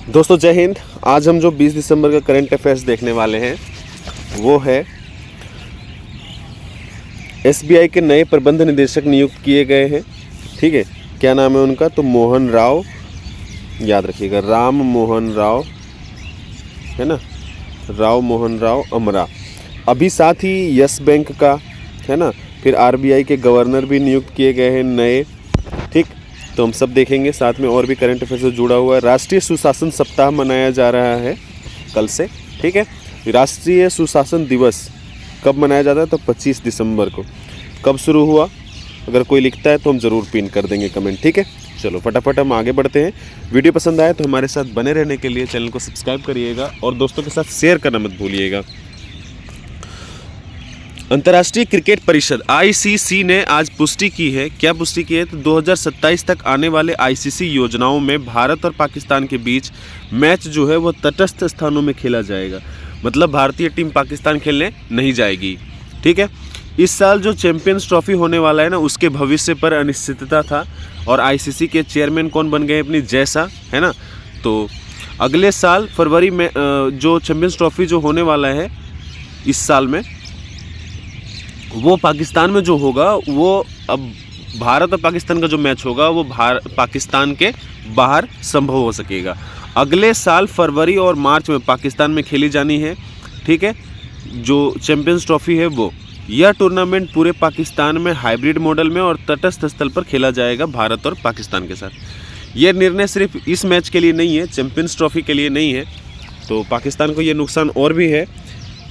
दोस्तों जय हिंद। आज हम जो 20 दिसंबर का करंट अफेयर्स देखने वाले हैं वो है एसबीआई के नए प्रबंध निदेशक नियुक्त किए गए हैं। ठीक है, क्या नाम है उनका? तो मोहन राव, याद रखिएगा, राम मोहन राव है ना, राव मोहन राव अमरा। अभी साथ ही यस बैंक का है ना, फिर आरबीआई के गवर्नर भी नियुक्त किए गए हैं नए। ठीक, तो हम सब देखेंगे, साथ में और भी करंट अफेयर से जुड़ा हुआ है। राष्ट्रीय सुशासन सप्ताह मनाया जा रहा है कल से। ठीक है, राष्ट्रीय सुशासन दिवस कब मनाया जाता है? तो 25 दिसंबर को। कब शुरू हुआ? अगर कोई लिखता है तो हम ज़रूर पिन कर देंगे कमेंट। ठीक है, चलो फटाफट हम आगे बढ़ते हैं। वीडियो पसंद आए तो हमारे साथ बने रहने के लिए चैनल को सब्सक्राइब करिएगा और दोस्तों के साथ शेयर करना मत भूलिएगा। अंतर्राष्ट्रीय क्रिकेट परिषद आईसीसी ने आज पुष्टि की है। क्या पुष्टि की है? तो 2027 तक आने वाले आईसीसी योजनाओं में भारत और पाकिस्तान के बीच मैच जो है वो तटस्थ स्थानों में खेला जाएगा। मतलब भारतीय टीम पाकिस्तान खेलने नहीं जाएगी। ठीक है, इस साल जो चैंपियंस ट्रॉफी होने वाला है ना, उसके भविष्य पर अनिश्चितता था और आईसीसी के चेयरमैन कौन बन गए? अपनी जैसा, है ना। तो अगले साल फरवरी में जो चैंपियंस ट्रॉफी जो होने वाला है इस साल में, वो पाकिस्तान में जो होगा, वो अब भारत और पाकिस्तान का जो मैच होगा वो पाकिस्तान के बाहर संभव हो सकेगा। अगले साल फरवरी और मार्च में पाकिस्तान में खेली जानी है। ठीक है, जो चैंपियंस ट्रॉफी है वो, यह टूर्नामेंट पूरे पाकिस्तान में हाइब्रिड मॉडल में और तटस्थ स्थल पर खेला जाएगा भारत और पाकिस्तान के साथ। यह निर्णय सिर्फ इस मैच के लिए नहीं है, चैंपियंस ट्रॉफी के लिए नहीं है। तो पाकिस्तान को ये नुकसान और भी है।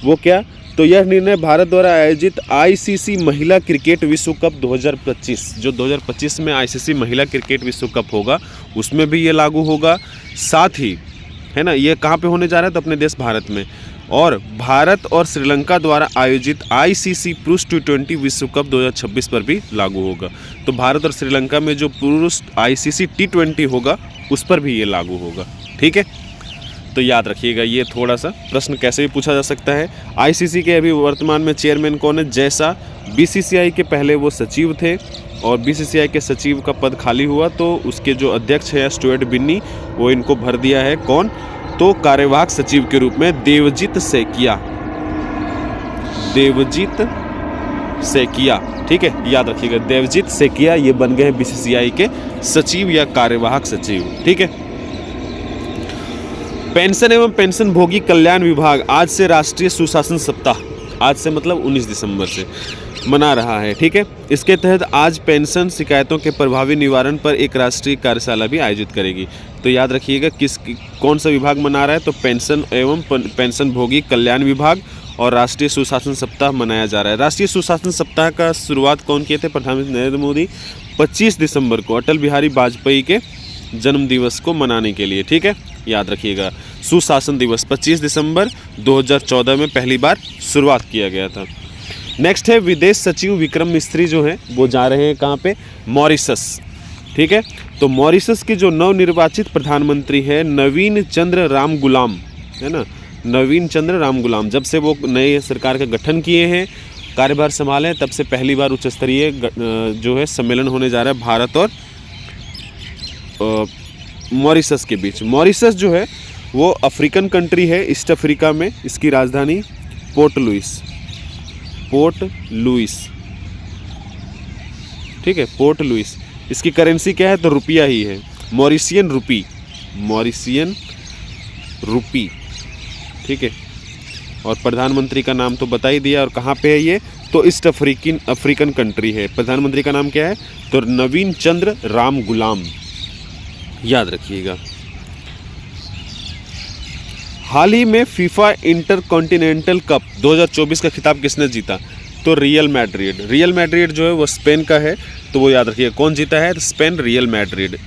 वो क्या? तो यह निर्णय भारत द्वारा आयोजित आईसीसी महिला क्रिकेट विश्व कप 2025, जो 2025 में आईसीसी महिला क्रिकेट विश्व कप होगा, उसमें भी ये लागू होगा। साथ ही है ना, ये कहाँ पे होने जा रहा है? तो अपने देश भारत में। और भारत और श्रीलंका द्वारा आयोजित आईसीसी पुरुष T20 विश्व कप 2026 पर भी लागू होगा। तो भारत और श्रीलंका में जो पुरुष आईसीसी T20 होगा उस पर भी ये लागू होगा। ठीक है, तो याद रखिएगा, ये थोड़ा सा प्रश्न कैसे भी पूछा जा सकता है। आईसीसी के अभी वर्तमान में चेयरमैन कौन है? जैसा। बीसीसीआई के पहले वो सचिव थे और बीसीसीआई के सचिव का पद खाली हुआ तो उसके जो अध्यक्ष है स्टुअर्ट बिन्नी, वो इनको भर दिया है। कौन? तो कार्यवाहक सचिव के रूप में देवजीत सैकिया, देवजीत सैकिया। ठीक है, याद रखिएगा, देवजीत सैकिया ये बन गए हैं बीसीसीआई के सचिव या कार्यवाहक सचिव। ठीक है, पेंशन एवं पेंशन भोगी कल्याण विभाग आज से राष्ट्रीय सुशासन सप्ताह, आज से मतलब 19 दिसंबर से मना रहा है। ठीक है, इसके तहत आज पेंशन शिकायतों के प्रभावी निवारण पर एक राष्ट्रीय कार्यशाला भी आयोजित करेगी। तो याद रखिएगा कौन सा विभाग मना रहा है? तो पेंशन एवं पेंशन भोगी कल्याण विभाग, और राष्ट्रीय सुशासन सप्ताह मनाया जा रहा है। राष्ट्रीय सुशासन सप्ताह का शुरुआत कौन किए थे? प्रधानमंत्री नरेंद्र मोदी 25 दिसंबर को अटल बिहारी वाजपेयी के जन्म दिवस को मनाने के लिए। ठीक है, याद रखिएगा, सुशासन दिवस 25 दिसंबर 2014 में पहली बार शुरुआत किया गया था। नेक्स्ट है विदेश सचिव विक्रम मिस्त्री जो हैं वो जा रहे हैं कहाँ पे? मॉरिशस। ठीक है, तो मॉरिशस के जो नवनिर्वाचित प्रधानमंत्री है नवीन चंद्र राम गुलाम, है ना, नवीन चंद्र राम गुलाम, जब से वो नए सरकार का गठन किए हैं, कार्यभार संभाले, तब से पहली बार उच्च स्तरीय जो है सम्मेलन होने जा रहा है भारत और मॉरिशस के बीच। मॉरिशस जो है वो अफ्रीकन कंट्री है, ईस्ट अफ्रीका में। इसकी राजधानी पोर्ट लुइस, पोर्ट लुइस। ठीक है, पोर्ट लुइस। इसकी करेंसी क्या है? तो रुपया ही है, मॉरिशियन रुपी, मॉरिशियन रुपी। ठीक है, और प्रधानमंत्री का नाम तो बता ही दिया। और कहाँ पे है ये? तो ईस्ट अफ्रीकन कंट्री है। प्रधानमंत्री का नाम क्या है? तो नवीन चंद्र राम गुलाम, याद रखिएगा। हाल ही में फीफा इंटरकॉन्टिनेंटल कप 2024 का खिताब किसने जीता? तो रियल मैड्रिड। रियल मैड्रिड जो है वो स्पेन का है, तो वो याद रखिएगा कौन जीता है? तो Spain, real Madrid.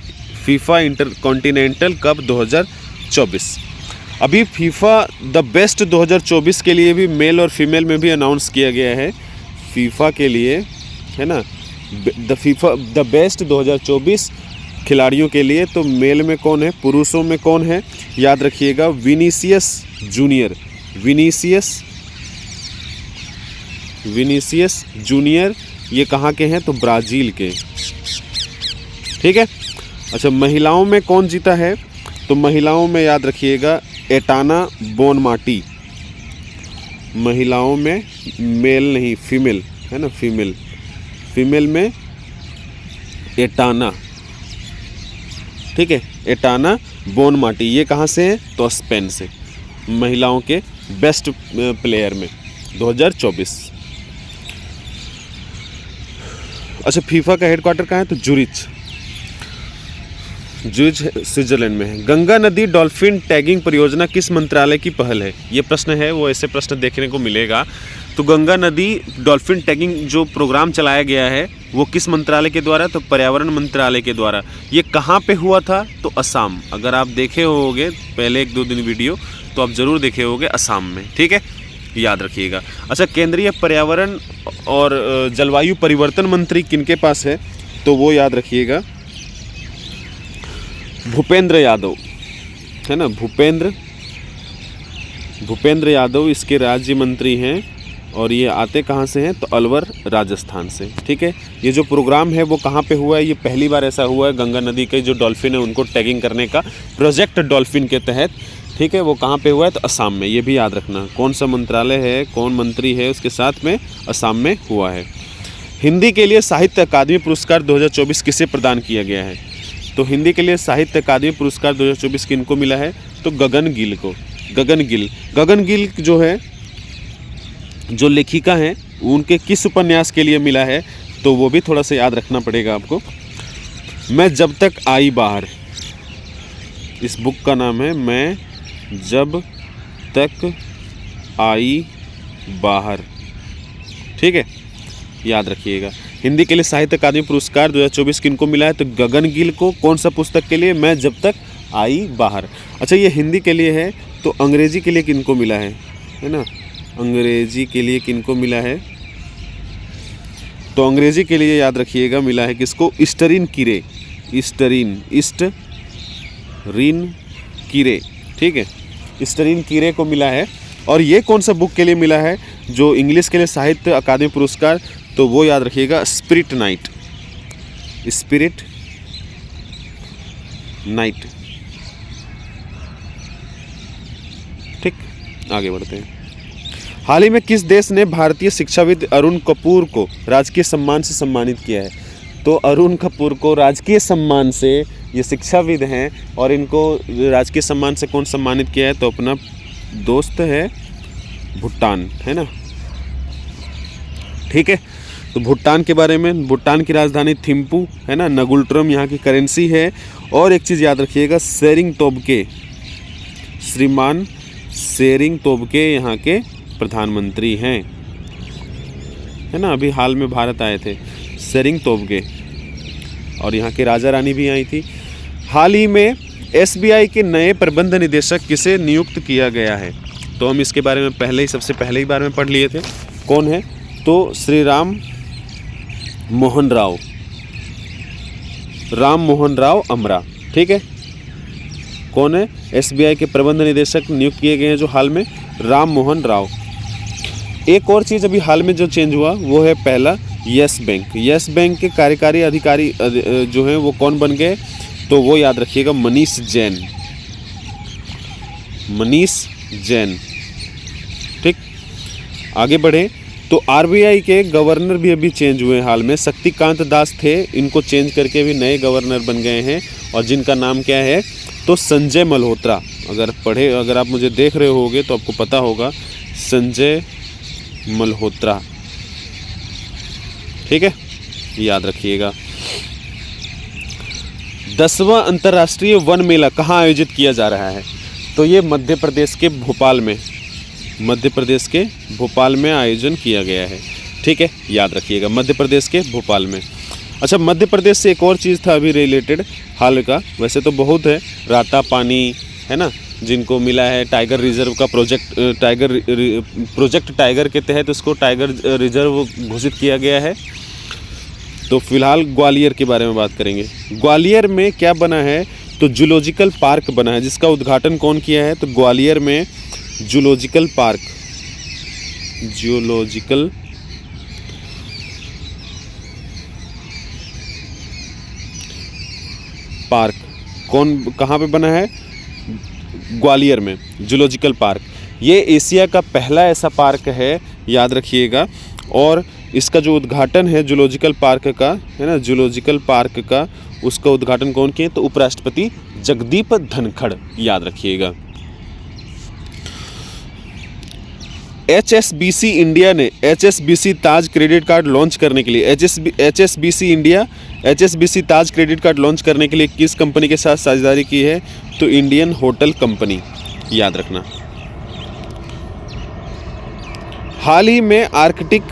FIFA intercontinental cup 2024। अभी फीफा द बेस्ट 2024 के लिए भी मेल और फीमेल में भी अनाउंस किया गया है। फीफा के लिए, है ना, द बेस्ट 2024 खिलाड़ियों के लिए। तो मेल में कौन है? पुरुषों में कौन है? याद रखिएगा, विनीसियस जूनियर, विनीसियस जूनियर। ये कहाँ के हैं? तो ब्राज़ील के। ठीक है, अच्छा, महिलाओं में कौन जीता है? तो महिलाओं में याद रखिएगा एटाना बोनमाटी, महिलाओं में मेल नहीं फीमेल है ना, फीमेल में एटाना, ठीक है, एटाना बोनमाटी। ये कहाँ से है? तो स्पेन से, महिलाओं के बेस्ट प्लेयर में 2024। अच्छा, फीफा का हेडक्वार्टर कहाँ है? तो जूरिच स्विट्जरलैंड में है। गंगा नदी डॉल्फिन टैगिंग परियोजना किस मंत्रालय की पहल है? ये प्रश्न है, वो ऐसे प्रश्न देखने को मिलेगा। तो गंगा नदी डॉल्फिन टैगिंग जो प्रोग्राम चलाया गया है वो किस मंत्रालय के द्वारा? तो पर्यावरण मंत्रालय के द्वारा। ये कहाँ पे हुआ था? तो असम। अगर आप देखे होंगे पहले 1-2 दिन वीडियो तो आप ज़रूर देखे होंगे, असम में, ठीक है, याद रखिएगा। अच्छा, केंद्रीय पर्यावरण और जलवायु परिवर्तन मंत्री किनके पास है? तो वो याद रखिएगा भूपेंद्र यादव, है ना, भूपेंद्र यादव इसके राज्य मंत्री हैं। और ये आते कहाँ से हैं? तो अलवर राजस्थान से, ठीक है। ये जो प्रोग्राम है वो कहाँ पे हुआ है? ये पहली बार ऐसा हुआ है गंगा नदी के जो डॉल्फिन है उनको टैगिंग करने का प्रोजेक्ट डॉल्फिन के तहत, ठीक है। वो कहाँ पे हुआ है? तो असम में। ये भी याद रखना, कौन सा मंत्रालय है, कौन मंत्री है, उसके साथ में असम में हुआ है। हिंदी के लिए साहित्य अकादमी पुरस्कार 2024 किसे प्रदान किया गया है? तो हिंदी के लिए साहित्य अकादमी पुरस्कार 2024 किनको मिला है? तो गगन गिल को। गगन गिल जो है, जो लेखिका हैं, उनके किस उपन्यास के लिए मिला है? तो वो भी थोड़ा सा याद रखना पड़ेगा आपको। मैं जब तक आई बाहर, इस बुक का नाम है मैं जब तक आई बाहर, ठीक है, याद रखिएगा। हिंदी के लिए साहित्य अकादमी पुरस्कार 2024 किनको मिला है? तो गगन गिल को। कौन सा पुस्तक के लिए? मैं जब तक आई बाहर। अच्छा, ये हिंदी के लिए है। तो अंग्रेजी के लिए किनको मिला है ना? अंग्रेजी के लिए किनको मिला है? तो अंग्रेजी के लिए याद रखिएगा मिला है किसको? ईस्टरीन कीरे, ठीक है, ईस्टरीन कीरे को मिला है। और ये कौन सा बुक के लिए मिला है जो इंग्लिश के लिए साहित्य अकादमी पुरस्कार? तो वो याद रखिएगा स्पिरिट नाइट, ठीक। आगे बढ़ते हैं। हाल ही में किस देश ने भारतीय शिक्षाविद अरुण कपूर को राजकीय सम्मान से सम्मानित किया है? तो अरुण कपूर को राजकीय सम्मान से, ये शिक्षाविद हैं और इनको राजकीय सम्मान से कौन सम्मानित किया है? तो अपना दोस्त है भूटान, है ना, ठीक है। तो भूटान के बारे में, भूटान की राजधानी थिम्पू है ना, नगुल्ट्रम यहाँ की करेंसी है। और एक चीज़ याद रखिएगा, श्रीमान सेरिंग तोब्गे यहाँ के प्रधानमंत्री हैं, है ना, अभी हाल में भारत आए थे सेरिंग तोब्गे। और यहाँ के राजा रानी भी आई थी। हाल ही में SBI के नए प्रबंध निदेशक किसे नियुक्त किया गया है? तो हम इसके बारे में सबसे पहले ही बार में पढ़ लिए थे। कौन है? तो श्री राम मोहन राव अमरा, ठीक है। कौन है? SBI के प्रबंध निदेशक नियुक्त किए गए हैं जो हाल में, राम मोहन राव। एक और चीज़ अभी हाल में जो चेंज हुआ वो है पहला यस बैंक के कार्यकारी अधिकारी जो हैं वो कौन बन गए? तो वो याद रखिएगा मनीष जैन, ठीक। आगे बढ़े तो RBI के गवर्नर भी अभी चेंज हुए हाल में। शक्तिकांत दास थे, इनको चेंज करके भी नए गवर्नर बन गए हैं और जिनका नाम क्या है? तो संजय मल्होत्रा। अगर आप मुझे देख रहे होगे तो आपको पता होगा, संजय मल्होत्रा, ठीक है, याद रखिएगा। 10वां अंतर्राष्ट्रीय वन मेला कहाँ आयोजित किया जा रहा है? तो ये मध्य प्रदेश के भोपाल में आयोजन किया गया है, ठीक है, याद रखिएगा, मध्य प्रदेश के भोपाल में। अच्छा, मध्य प्रदेश से एक और चीज़ था अभी रिलेटेड हाल का, वैसे तो बहुत है, राता पानी है ना, जिनको मिला है टाइगर रिजर्व का प्रोजेक्ट टाइगर के तहत उसको टाइगर रिजर्व घोषित किया गया है। तो फिलहाल ग्वालियर के बारे में बात करेंगे। ग्वालियर में क्या बना है? तो जूलॉजिकल पार्क बना है, जिसका उद्घाटन कौन किया है? तो ग्वालियर में जूलॉजिकल पार्क कहाँ पे बना है? ग्वालियर में जूलॉजिकल पार्क। ये एशिया का पहला ऐसा पार्क है, याद रखिएगा। और इसका जो उद्घाटन है जूलॉजिकल पार्क का, है ना, जूलॉजिकल पार्क का, उसका उद्घाटन कौन किए? तो उपराष्ट्रपति जगदीप धनखड़, याद रखिएगा। HSBC इंडिया ने HSBC ताज क्रेडिट कार्ड लॉन्च करने के लिए HSBC ताज क्रेडिट कार्ड लॉन्च करने के लिए किस कंपनी के साथ साझेदारी की है? तो इंडियन होटल कंपनी, याद रखना। हाल ही में आर्कटिक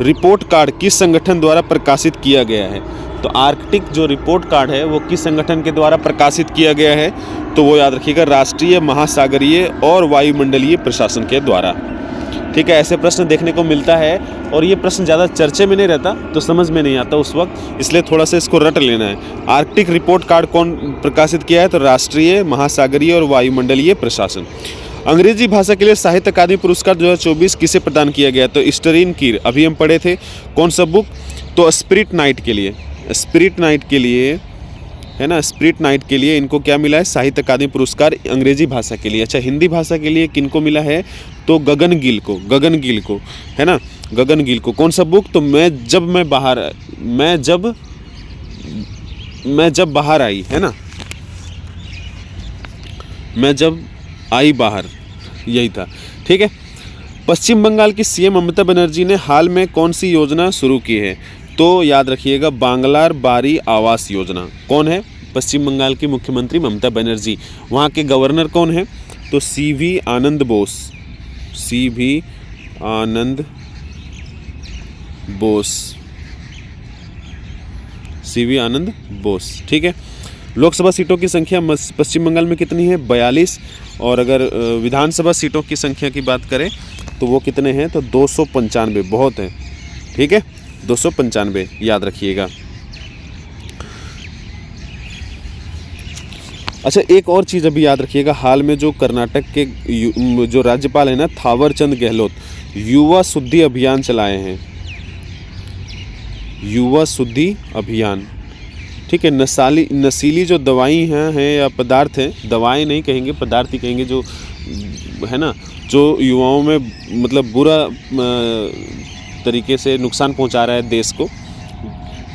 रिपोर्ट कार्ड किस संगठन द्वारा प्रकाशित किया गया है? तो आर्कटिक जो रिपोर्ट कार्ड है वो किस संगठन के द्वारा प्रकाशित किया गया है? तो वो याद रखिएगा, राष्ट्रीय महासागरीय और वायुमंडलीय प्रशासन के द्वारा। ठीक है, ऐसे प्रश्न देखने को मिलता है और ये प्रश्न ज़्यादा चर्चे में नहीं रहता तो समझ में नहीं आता उस वक्त, इसलिए थोड़ा सा इसको रट लेना है। आर्कटिक रिपोर्ट कार्ड कौन प्रकाशित किया है? तो राष्ट्रीय महासागरीय और वायुमंडलीय प्रशासन। अंग्रेजी भाषा के लिए साहित्य अकादमी पुरस्कार 2024 किसे प्रदान किया गया? तो स्टरीन कीर, अभी हम पढ़े थे। कौन सा बुक? तो स्पिरिट नाइट के लिए, स्पिरिट नाइट के लिए, है ना, स्पिरिट नाइट के लिए इनको क्या मिला है? साहित्य अकादमी पुरस्कार अंग्रेजी भाषा के लिए। अच्छा, हिंदी भाषा के लिए किनको मिला है? तो गगन गिल को, है ना, गगन गिल को। कौन सा बुक? तो मैं जब बाहर आई, है ना, मैं जब आई बाहर, यही था। ठीक है। पश्चिम बंगाल की सीएम ममता बनर्जी ने हाल में कौन सी योजना शुरू की है? तो याद रखिएगा, बांग्लार बारी आवास योजना। कौन है? पश्चिम बंगाल की मुख्यमंत्री ममता बनर्जी। वहाँ के गवर्नर कौन है? तो CV आनंद बोस। ठीक है। लोकसभा सीटों की संख्या पश्चिम बंगाल में कितनी है? 42। और अगर विधानसभा सीटों की संख्या की बात करें तो वो कितने हैं? तो 295, बहुत है। ठीक है, 295, याद रखिएगा। अच्छा, एक और चीज़ अभी याद रखिएगा, हाल में जो कर्नाटक के जो राज्यपाल है ना, थावरचंद गहलोत, युवा शुद्धि अभियान चलाए हैं। युवा शुद्धि अभियान। ठीक है। नशीली जो दवाई हैं या पदार्थ हैं, दवाएं नहीं कहेंगे, पदार्थ ही कहेंगे, जो है ना, जो युवाओं में मतलब बुरा तरीके से नुकसान पहुंचा रहा है देश को,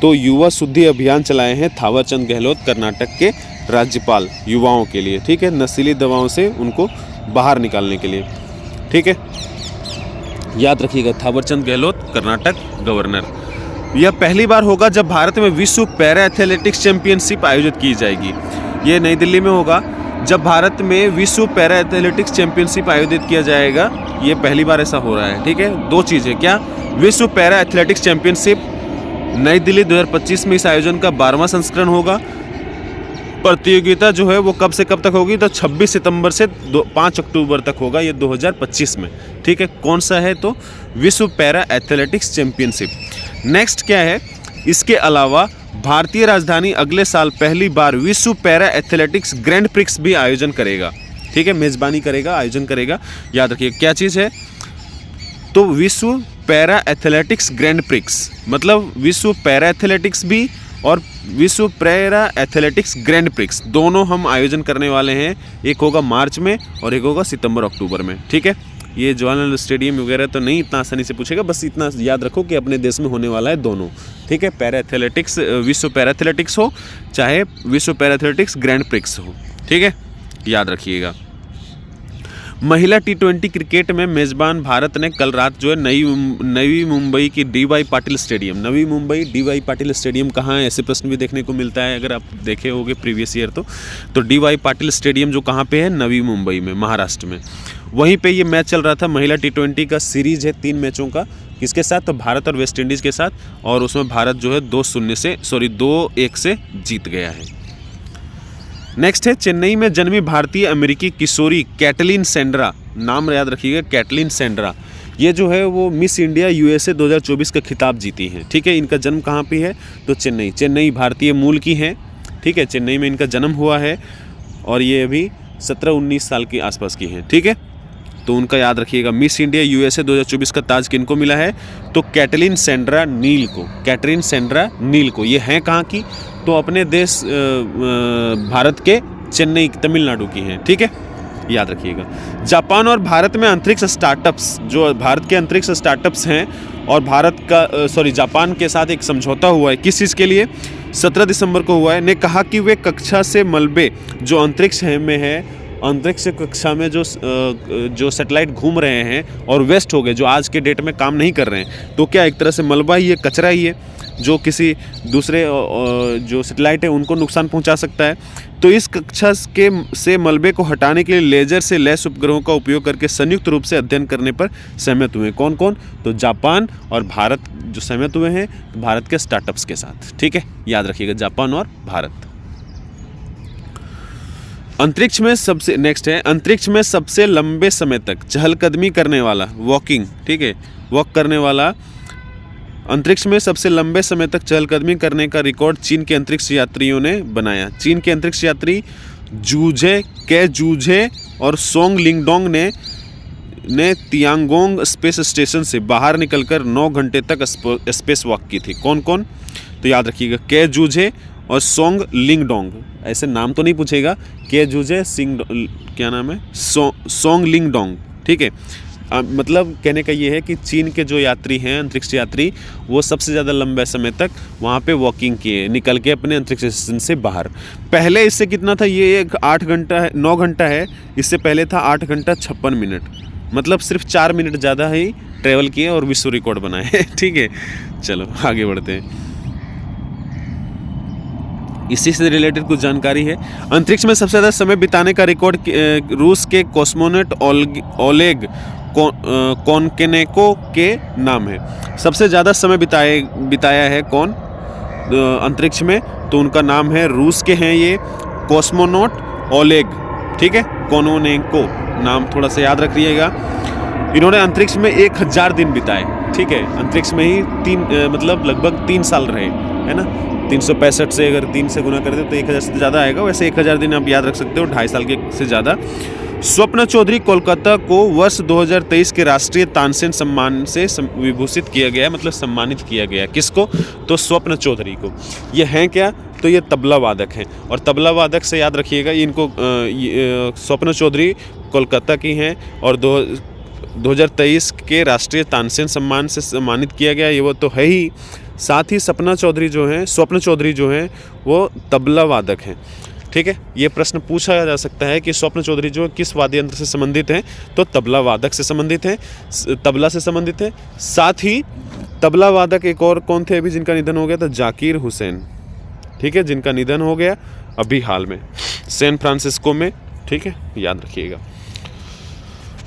तो युवा शुद्धि अभियान चलाए हैं थावरचंद गहलोत, कर्नाटक के राज्यपाल, युवाओं के लिए। ठीक है, नशीली दवाओं से उनको बाहर निकालने के लिए। ठीक है, याद रखिएगा, थावरचंद गहलोत, कर्नाटक गवर्नर। यह पहली बार होगा जब भारत में विश्व पैरा एथलेटिक्स चैंपियनशिप आयोजित की जाएगी। ये नई दिल्ली में होगा जब भारत में विश्व पैरा एथलेटिक्स चैंपियनशिप आयोजित किया जाएगा। ये पहली बार ऐसा हो रहा है। ठीक है, दो चीज़ें, क्या? विश्व पैरा एथलेटिक्स चैंपियनशिप नई दिल्ली 2025 में इस आयोजन का 12वां संस्करण होगा। प्रतियोगिता जो है वो कब से कब तक होगी? तो 26 सितंबर से 5 अक्टूबर तक होगा, ये 2025 में। ठीक है, कौन सा है? तो विश्व पैरा एथलेटिक्स चैंपियनशिप। नेक्स्ट क्या है? इसके अलावा भारतीय राजधानी अगले साल पहली बार विश्व पैरा एथलेटिक्स ग्रैंड प्रिक्स भी आयोजन करेगा। ठीक है, मेजबानी करेगा, आयोजन करेगा। याद रखिए क्या चीज़ है? तो विश्व पैरा एथलेटिक्स ग्रैंड प्रिक्स, मतलब विश्व पैरा एथलेटिक्स भी और विश्व पैरा एथलेटिक्स ग्रैंड प्रिक्स, दोनों हम आयोजन करने वाले हैं। एक होगा मार्च में और एक होगा सितंबर अक्टूबर में। ठीक है, ये जवाहरलाल स्टेडियम वगैरह तो नहीं इतना आसानी से पूछेगा, बस इतना याद रखो कि अपने देश में होने वाला है दोनों। ठीक है, पैरा एथलेटिक्स, विश्व पैरा एथलेटिक्स हो चाहे विश्व पैरा एथलेटिक्स ग्रैंड प्रिक्स हो। ठीक है, याद रखिएगा। महिला T20 क्रिकेट में मेज़बान भारत ने कल रात जो है नवी मुंबई की DY Patil stadium, Navi Mumbai DY Patil stadium कहाँ है? ऐसे प्रश्न भी देखने को मिलता है, अगर आप देखे होंगे प्रीवियस ईयर तो DY पाटिल स्टेडियम जो कहाँ पे है? नवी मुंबई में, महाराष्ट्र में। वहीं पे ये मैच चल रहा था, महिला T20 का सीरीज है 3 मैचों का। किसके साथ? तो भारत और वेस्ट इंडीज़ के साथ, और उसमें भारत जो है 2-1 से जीत गया है। नेक्स्ट है, चेन्नई में जन्मी भारतीय अमेरिकी किशोरी कैटलिन सेंड्रा, नाम याद रखिएगा, कैटलिन सेंड्रा। ये जो है वो मिस इंडिया USA 2024 का खिताब जीती हैं। ठीक है, इनका जन्म कहाँ पे है? तो चेन्नई भारतीय मूल की हैं। ठीक है, चेन्नई में इनका जन्म हुआ है और ये अभी 17-19 साल के आसपास की हैं। ठीक है, तो उनका याद रखिएगा। मिस इंडिया USA 2024 का ताज किनको मिला है? तो कैटलिन सेंड्रा नील को, ये हैं कहाँ की? तो अपने देश भारत के चेन्नई तमिलनाडु की हैं, ठीक है, याद रखिएगा। जापान और भारत में अंतरिक्ष स्टार्टअप्स, जो भारत के अंतरिक्ष स्टार्टअप्स हैं और जापान के साथ एक समझौता हुआ है, किस चीज़ के लिए, 17 दिसंबर को हुआ है, ने कहा कि वे कक्षा से मलबे जो अंतरिक्ष में है, अंतरिक्ष कक्षा में जो सैटेलाइट घूम रहे हैं और वेस्ट हो गए, जो आज के डेट में काम नहीं कर रहे हैं, तो क्या एक तरह से मलबा ही है, कचरा ही है, जो किसी दूसरे जो सैटेलाइट है उनको नुकसान पहुंचा सकता है। तो इस कक्षा से मलबे को हटाने के लिए लेजर से लैस उपग्रहों का उपयोग करके संयुक्त रूप से अध्ययन करने पर सहमत हुए। कौन कौन? तो जापान और भारत जो सहमत हुए हैं भारत के स्टार्टअप्स के साथ, ठीक है, याद रखिएगा, जापान और भारत। अंतरिक्ष में सबसे लंबे समय तक चहलकदमी करने वाला, वॉकिंग, ठीक है, वॉक करने वाला, अंतरिक्ष में सबसे लंबे समय तक चहलकदमी करने का रिकॉर्ड चीन के अंतरिक्ष यात्रियों ने बनाया। चीन के अंतरिक्ष यात्री जूझे और सोंग लिंगडोंग ने तियांगोंग स्पेस स्टेशन से बाहर निकलकर 9 घंटे तक स्पेस वॉक की थी। कौन कौन? तो याद रखिएगा, के जूझे और सोंग लिंगडोंग, ऐसे नाम तो नहीं पूछेगा, के जूझे क्या नाम है, सोंग लिंगडोंग, ठीक है। मतलब कहने का ये है कि चीन के जो यात्री हैं, अंतरिक्ष यात्री, वो सबसे ज़्यादा लंबे समय तक वहाँ पे वॉकिंग किए, निकल के अपने अंतरिक्ष स्टेशन से बाहर। पहले इससे कितना था, ये 9 घंटा है, इससे पहले था 8 घंटा 56 मिनट, मतलब सिर्फ 4 मिनट ज़्यादा ही ट्रैवल किए और विश्व रिकॉर्ड बनाए, ठीक है। चलो आगे बढ़ते हैं, इसी से रिलेटेड कुछ जानकारी है। अंतरिक्ष में सबसे ज़्यादा समय बिताने का रिकॉर्ड रूस के कॉस्मोनॉट ओलेग कोनकेनेको के नाम है। सबसे ज़्यादा समय बिताया है कौन अंतरिक्ष में? तो उनका नाम है, रूस के हैं ये, कॉस्मोनॉट ओलेग, ठीक है, कोनोनेको, नाम थोड़ा सा याद रखिएगा। इन्होंने अंतरिक्ष में 1000 दिन बिताए, ठीक है, अंतरिक्ष में ही मतलब लगभग 3 साल रहे, है ना। 365 से अगर 3 से गुना कर दे तो 1000 से ज़्यादा आएगा, वैसे 1000 दिन आप याद रख सकते हो, 2.5 साल के से ज़्यादा। स्वप्न चौधरी कोलकाता को वर्ष 2023 के राष्ट्रीय तानसेन सम्मान से विभूषित किया गया, मतलब सम्मानित किया गया। किसको? तो स्वप्न चौधरी को। ये हैं क्या? तो ये तबला वादक हैं, और तबला वादक से याद रखिएगा, इनको स्वप्न चौधरी कोलकाता की हैं और 2023 के राष्ट्रीय तानसेन सम्मान से सम्मानित किया गया, ये वो तो है ही। साथ ही स्वप्न चौधरी जो हैं वो तबला वादक हैं, ठीक है। ये प्रश्न पूछा जा सकता है कि स्वप्न चौधरी जो किस वाद्य यंत्र से संबंधित हैं, तो तबला वादक से संबंधित हैं, तबला से संबंधित हैं। साथ ही तबला वादक एक और कौन थे अभी जिनका निधन हो गया था? जाकिर हुसैन, ठीक है, जिनका निधन हो गया अभी हाल में सैन फ्रांसिस्को में, ठीक है, याद रखिएगा।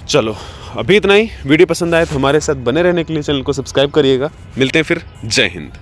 चलो अभी इतना ही। वीडियो पसंद आए तो हमारे साथ बने रहने के लिए चैनल को सब्सक्राइब करिएगा। मिलते हैं फिर, जय हिंद।